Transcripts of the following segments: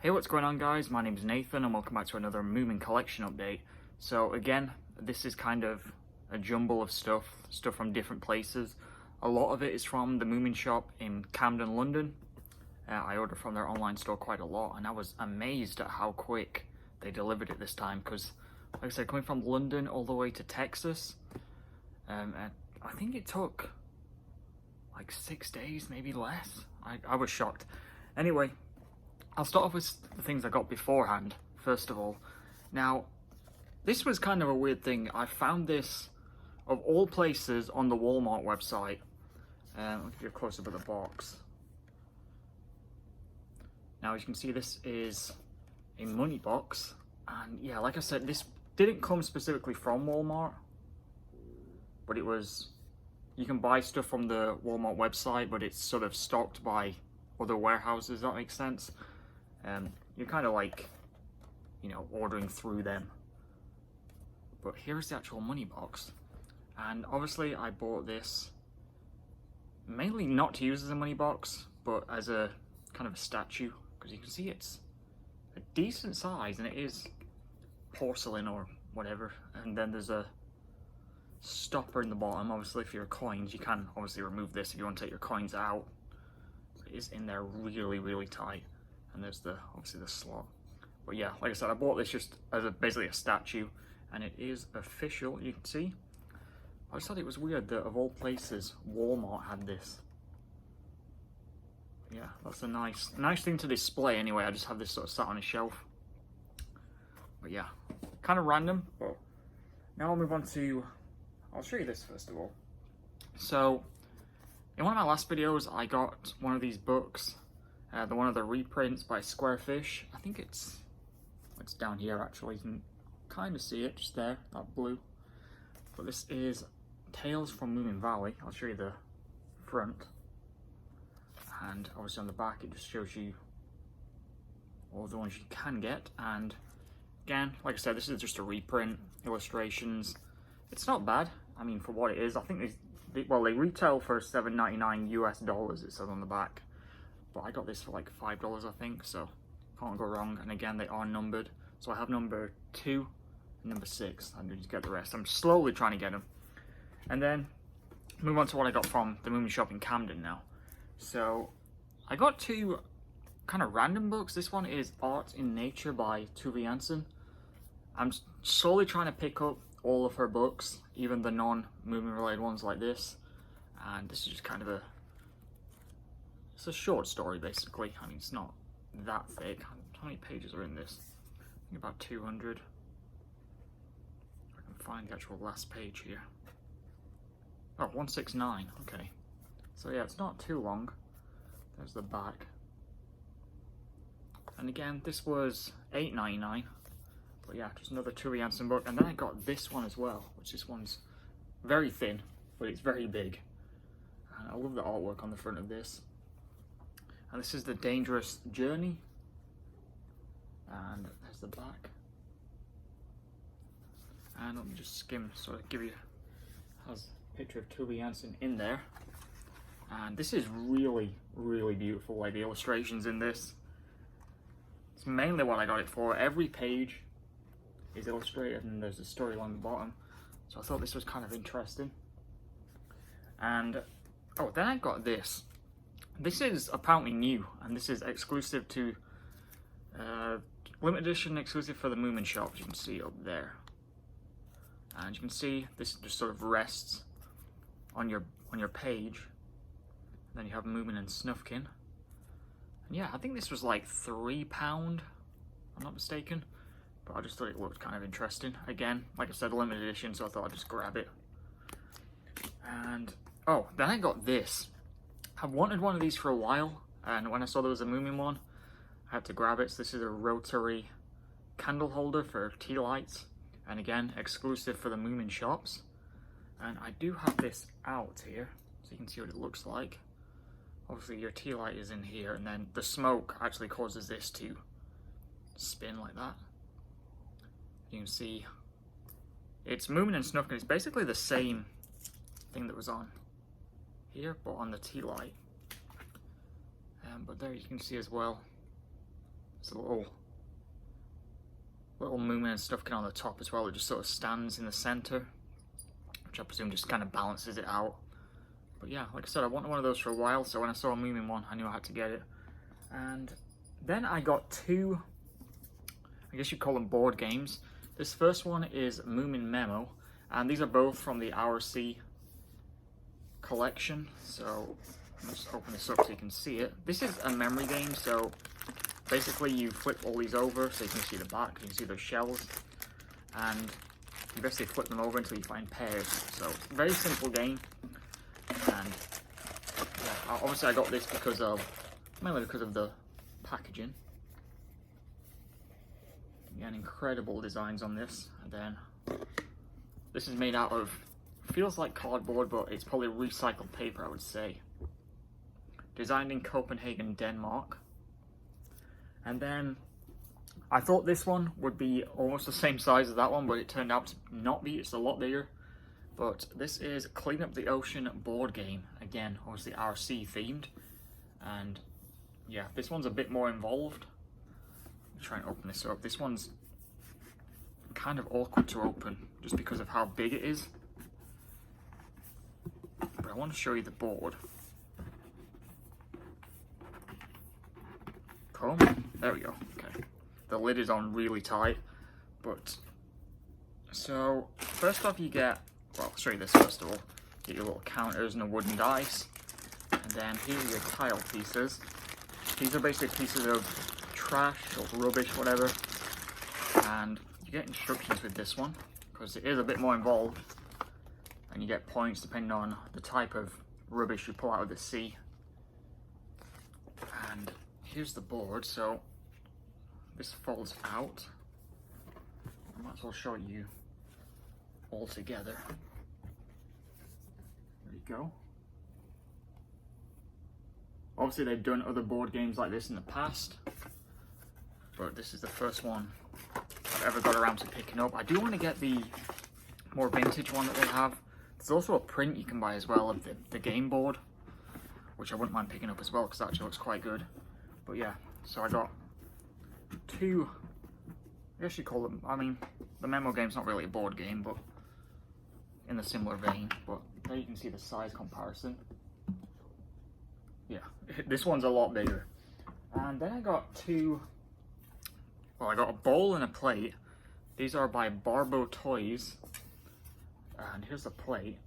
Hey, what's going on, guys? My name is Nathan and welcome back to another Moomin collection update. So again, this is kind of a jumble of stuff from different places. A lot of it is from the Moomin shop in Camden, London. I ordered from their online store quite a lot and I was amazed at how quick they delivered it this time because, like I said, coming from London all the way to Texas, and I think it took like 6 days, maybe less. I was shocked. Anyway, I'll start off with the things I got beforehand, first of all. Now, this was kind of a weird thing. I found this, of all places, on the Walmart website. I'll give you a close-up of the box. Now, as you can see, this is a money box. And yeah, like I said, this didn't come specifically from Walmart. But it was, you can buy stuff from the Walmart website, but it's sort of stocked by other warehouses, that makes sense. You're kind of like, you know, ordering through them. But here's the actual money box. And obviously I bought this mainly not to use as a money box, but as a kind of a statue. Because you can see it's a decent size and it is porcelain or whatever. And then there's a stopper in the bottom. Obviously if you're coins, you can obviously remove this if you want to take your coins out. It is in there really, really tight. And there's obviously the slot. But yeah, like I said, I bought this just as basically a statue, and it is official, you can see. I just thought it was weird that of all places, Walmart had this. Yeah, that's a nice thing to display anyway. I just have this sort of sat on a shelf. But yeah, kind of random. But now I'll move on to, I'll show you this first of all. So, in one of my last videos, I got one of these books. One of the reprints by Squarefish. I think it's down here actually. You can kind of see it just there, that blue. But this is Tales from Moomin Valley. I'll show you the front. And obviously on the back it just shows you all the ones you can get. And again, like I said, this is just a reprint, illustrations. It's not bad. I mean, for what it is, I think they retail for $7.99 US, it says on the back. But I got this for like $5, I think, so can't go wrong. And again, they are numbered. So I have number 2 and number 6. I need to get the rest. I'm slowly trying to get them. And then move on to what I got from the Moomin shop in Camden now. So I got 2 kind of random books. This one is Art in Nature by Tove Jansson. I'm slowly trying to pick up all of her books, even the non-Moomin related ones like this. And this is just kind of it's a short story, basically. I mean, it's not that thick. How many pages are in this? I think about 200. I can find the actual last page here. Oh, 169. Okay. So yeah, it's not too long. There's the back. And again, this was $8.99. But yeah, just another Tove Jansson book. And then I got this one as well, which this one's very thin, but it's very big. And I love the artwork on the front of this. And this is The Dangerous Journey. And there's the back. And let me just skim, sort of give you, has a picture of Tove Jansson in there. And this is really, really beautiful, like the illustrations in this. It's mainly what I got it for. Every page is illustrated and there's a story along the bottom. So I thought this was kind of interesting. And, oh, then I got this. This is apparently new, and this is exclusive to, limited edition exclusive for the Moomin shop, as you can see up there. And you can see this just sort of rests on your page. Then you have Moomin and Snufkin. And yeah, I think this was like £3, if I'm not mistaken. But I just thought it looked kind of interesting. Again, like I said, limited edition, so I thought I'd just grab it. And, oh, then I got this. I've wanted one of these for a while, and when I saw there was a Moomin one, I had to grab it. So this is a Rotary candle holder for tea lights, and again, exclusive for the Moomin shops. And I do have this out here, so you can see what it looks like. Obviously your tea light is in here, and then the smoke actually causes this to spin like that. You can see it's Moomin and Snufkin. It's basically the same thing that was on here, but on the tea light. But there you can see as well, There's a little Moomin and stuff on the top as well. It just sort of stands in the center, which I presume just kind of balances it out. But yeah, like I said, I wanted one of those for a while, so when I saw a Moomin one, I knew I had to get it. And then I got two, I guess you'd call them board games. This first one is Moomin Memo, and these are both from the RC collection. So I'll just open this up so you can see it. This is a memory game, so basically you flip all these over so you can see the back, you can see those shells, and you basically flip them over until you find pairs. So it's a very simple game, and yeah, obviously I got this mainly because of the packaging. Again, incredible designs on this. And then this is made out of, feels like cardboard, but it's probably recycled paper, I would say. Designed in Copenhagen, Denmark. And then I thought this one would be almost the same size as that one, but it turned out to not be. It's a lot bigger. But this is Clean Up the Ocean board game. Again, obviously RC themed. And yeah, this one's a bit more involved. Try and open this up. This one's kind of awkward to open just because of how big it is. But I want to show you the board. Cool. There we go. Okay. The lid is on really tight. But so first off you get, well, I'll show you this first of all. Get your little counters and a wooden dice. And then here are your tile pieces. These are basically pieces of trash or rubbish, whatever, and you get instructions with this one because it is a bit more involved, and you get points depending on the type of rubbish you pull out of the sea. And here's the board, so this folds out. I might as well show you all together. There you go. Obviously they've done other board games like this in the past, but this is the first one I've ever got around to picking up. I do want to get the more vintage one that they have. There's also a print you can buy as well of the game board, which I wouldn't mind picking up as well because that actually looks quite good. But yeah, so I got two, I guess you call them, I mean, the Memo game's not really a board game, but in a similar vein. But there you can see the size comparison. Yeah, this one's a lot bigger. And then I got two, well, I got a bowl and a plate. These are by Barbeau Toys. And here's the plate.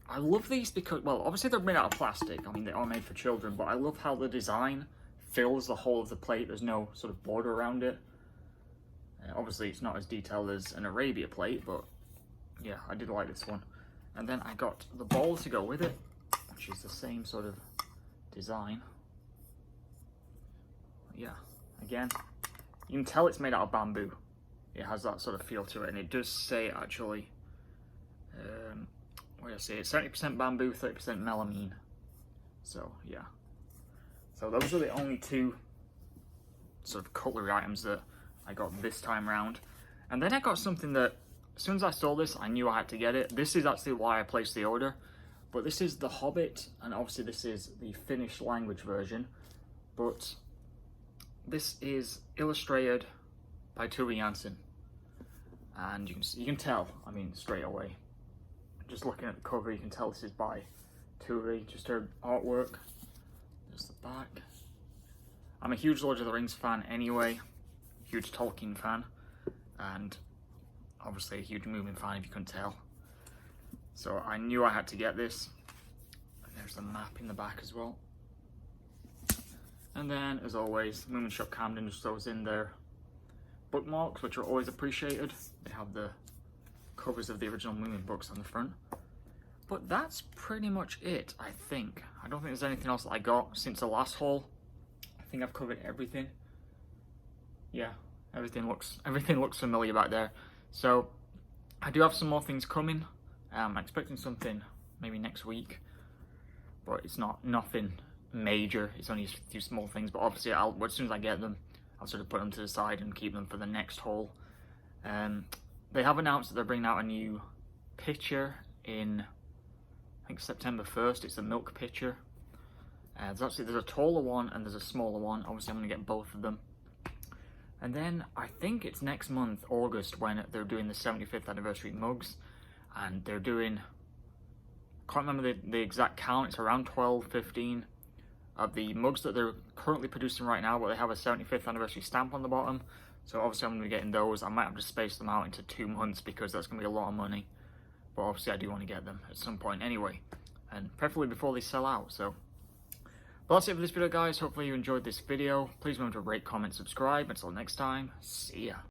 I love these because, well, obviously they're made out of plastic. I mean, they are made for children, but I love how the design fills the whole of the plate. There's no sort of border around it. Obviously, it's not as detailed as an Arabia plate, but yeah, I did like this one. And then I got the bowl to go with it, which is the same sort of design. Yeah, again, you can tell it's made out of bamboo. It has that sort of feel to it, and it does say actually, what did I say? It's 70% bamboo, 30% melamine. So yeah. So those are the only two sort of cutlery items that I got this time round. And then I got something that, as soon as I saw this, I knew I had to get it. This is actually why I placed the order. But this is the Hobbit, and obviously this is the Finnish language version. But this is illustrated by Tove Jansson. And you can tell, I mean, straight away. Just looking at the cover, you can tell this is by Tove, just her artwork. There's the back. I'm a huge Lord of the Rings fan anyway, huge Tolkien fan, and obviously a huge Moomin fan if you couldn't tell. So I knew I had to get this. And there's the map in the back as well. And then, as always, Moomin Shop Camden just throws in their bookmarks, which are always appreciated. They have the covers of the original Moomin books on the front. But that's pretty much it, I think. I don't think there's anything else that I got since the last haul. I think I've covered everything. Yeah, everything looks familiar back there. So I do have some more things coming. I'm expecting something maybe next week, but it's nothing major. It's only a few small things, but obviously as soon as I get them, I'll sort of put them to the side and keep them for the next haul. They have announced that they're bringing out a new pitcher in, I think, September 1st. It's a milk pitcher. There's a taller one and there's a smaller one. Obviously I'm going to get both of them. And then I think it's next month, August, when they're doing the 75th anniversary mugs. And they're doing, I can't remember the exact count, it's around 12, 15 of the mugs that they're currently producing right now, but they have a 75th anniversary stamp on the bottom. So obviously I'm going to be getting those. I might have to space them out into 2 months because that's going to be a lot of money. But obviously I do want to get them at some point anyway. And preferably before they sell out, so. But that's it for this video, guys. Hopefully you enjoyed this video. Please remember to rate, comment, subscribe. Until next time, see ya.